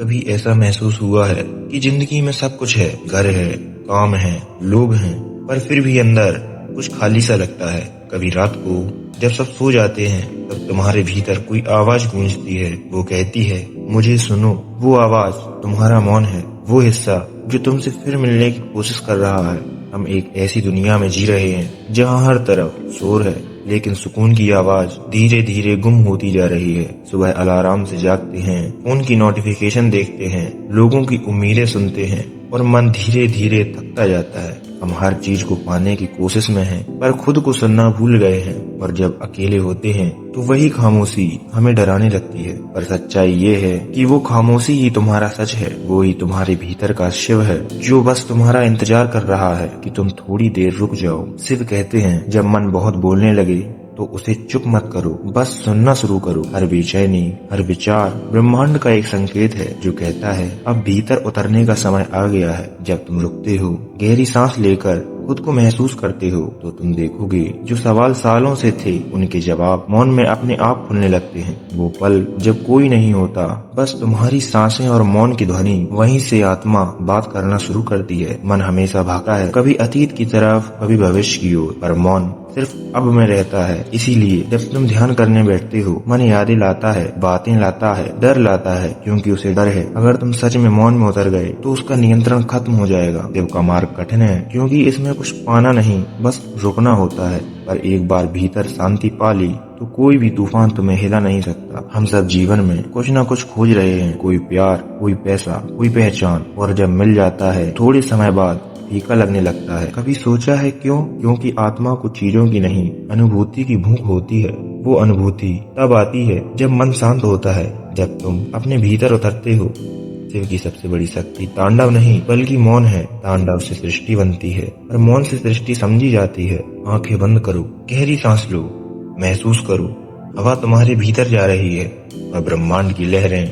कभी ऐसा महसूस हुआ है कि जिंदगी में सब कुछ है, घर है, काम है, लोग हैं, पर फिर भी अंदर कुछ खाली सा लगता है। कभी रात को जब सब सो जाते हैं तब तुम्हारे भीतर कोई आवाज गूंजती है। वो कहती है, मुझे सुनो। वो आवाज तुम्हारा मौन है, वो हिस्सा जो तुमसे फिर मिलने की कोशिश कर रहा है। हम एक ऐसी दुनिया में जी रहे हैं जहाँ हर तरफ शोर है, लेकिन सुकून की आवाज धीरे धीरे गुम होती जा रही है। सुबह अलार्म से जागते हैं, फोन की नोटिफिकेशन देखते हैं, लोगों की उम्मीदें सुनते हैं और मन धीरे धीरे थकता जाता है। हम हर चीज को पाने की कोशिश में हैं, पर खुद को सुनना भूल गए हैं। और जब अकेले होते हैं तो वही खामोशी हमें डराने लगती है। पर सच्चाई ये है कि वो खामोशी ही तुम्हारा सच है। वो ही तुम्हारे भीतर का शिव है, जो बस तुम्हारा इंतजार कर रहा है कि तुम थोड़ी देर रुक जाओ। शिव कहते हैं, जब मन बहुत बोलने लगे तो उसे चुप मत करो, बस सुनना शुरू करो। हर बेचैनी, हर विचार ब्रह्मांड का एक संकेत है जो कहता है अब भीतर उतरने का समय आ गया है। जब तुम रुकते हो, गहरी सांस लेकर खुद को महसूस करते हो, तो तुम देखोगे जो सवाल सालों से थे उनके जवाब मौन में अपने आप खुलने लगते हैं। वो पल जब कोई नहीं होता, बस तुम्हारी सांसें और मौन की ध्वनि, वहीं से आत्मा बात करना शुरू करती है। मन हमेशा भागता है, कभी अतीत की तरफ, कभी भविष्य की ओर, पर मौन सिर्फ अब में रहता है। इसीलिए जब तुम ध्यान करने बैठते हो, मन यादें लाता है, बातें लाता है, डर लाता है, क्योंकि उसे डर है अगर तुम सच में मौन में उतर गए तो उसका नियंत्रण खत्म हो जाएगा। शिव का मार्ग कठिन है क्योंकि इसमें कुछ पाना नहीं, बस रुकना होता है। पर एक बार भीतर शांति पा ली तो कोई भी तूफान तुम्हें हिला नहीं सकता। हम सब जीवन में कुछ न कुछ खोज रहे हैं, कोई प्यार, कोई पैसा, कोई पहचान, और जब मिल जाता है थोड़े समय बाद फीका लगने लगता है। कभी सोचा है क्यों? क्योंकि आत्मा को चीजों की नहीं, अनुभूति की भूख होती है। वो अनुभूति तब आती है जब मन शांत होता है, जब तुम अपने भीतर उतरते हो। शिव की सबसे बड़ी शक्ति तांडव नहीं बल्कि मौन है। तांडव से सृष्टि बनती है और मौन से सृष्टि समझी जाती है। आंखें बंद करो, गहरी सांस लो, महसूस करो हवा तुम्हारे भीतर जा रही है और ब्रह्मांड की लहरें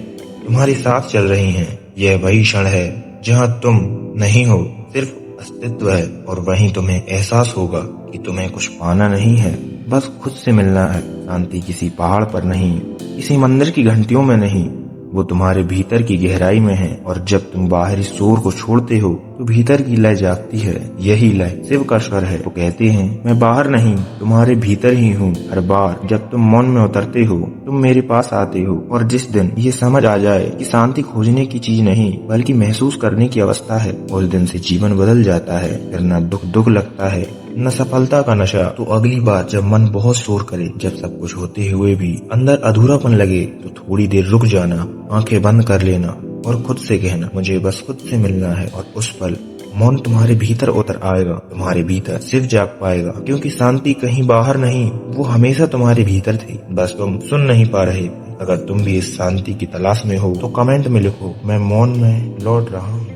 तुम्हारे साथ चल रही हैं। यह वही क्षण है जहाँ तुम नहीं हो, सिर्फ अस्तित्व है, और वहीं तुम्हें एहसास होगा कि तुम्हें कुछ पाना नहीं है, बस खुद से मिलना है। शांति किसी पहाड़ पर नहीं, किसी मंदिर की घंटियों में नहीं, वो तुम्हारे भीतर की गहराई में है। और जब तुम बाहरी शोर को छोड़ते हो तो भीतर की लय जागती है। यही लय शिव का स्वर है। वो कहते हैं, मैं बाहर नहीं, तुम्हारे भीतर ही हूँ। हर बार जब तुम मौन में उतरते हो, तुम मेरे पास आते हो। और जिस दिन ये समझ आ जाए कि शांति खोजने की चीज नहीं बल्कि महसूस करने की अवस्था है, उस दिन से जीवन बदल जाता है। फिर न दुख लगता है, न सफलता का नशा। तो अगली बार जब मन बहुत शोर करे, जब सब कुछ होते हुए भी अंदर अधूरापन लगे, तो थोड़ी देर रुक जाना, आंखें बंद कर लेना और खुद से कहना, मुझे बस खुद से मिलना है। और उस पल मौन तुम्हारे भीतर उतर आएगा, तुम्हारे भीतर शिव जाग पाएगा। क्योंकि शांति कहीं बाहर नहीं, वो हमेशा तुम्हारे भीतर थी, बस तुम सुन नहीं पा रहे थे। अगर तुम भी इस शांति की तलाश में हो तो कमेंट में लिखो, मैं मौन में लौट रहा हूँ।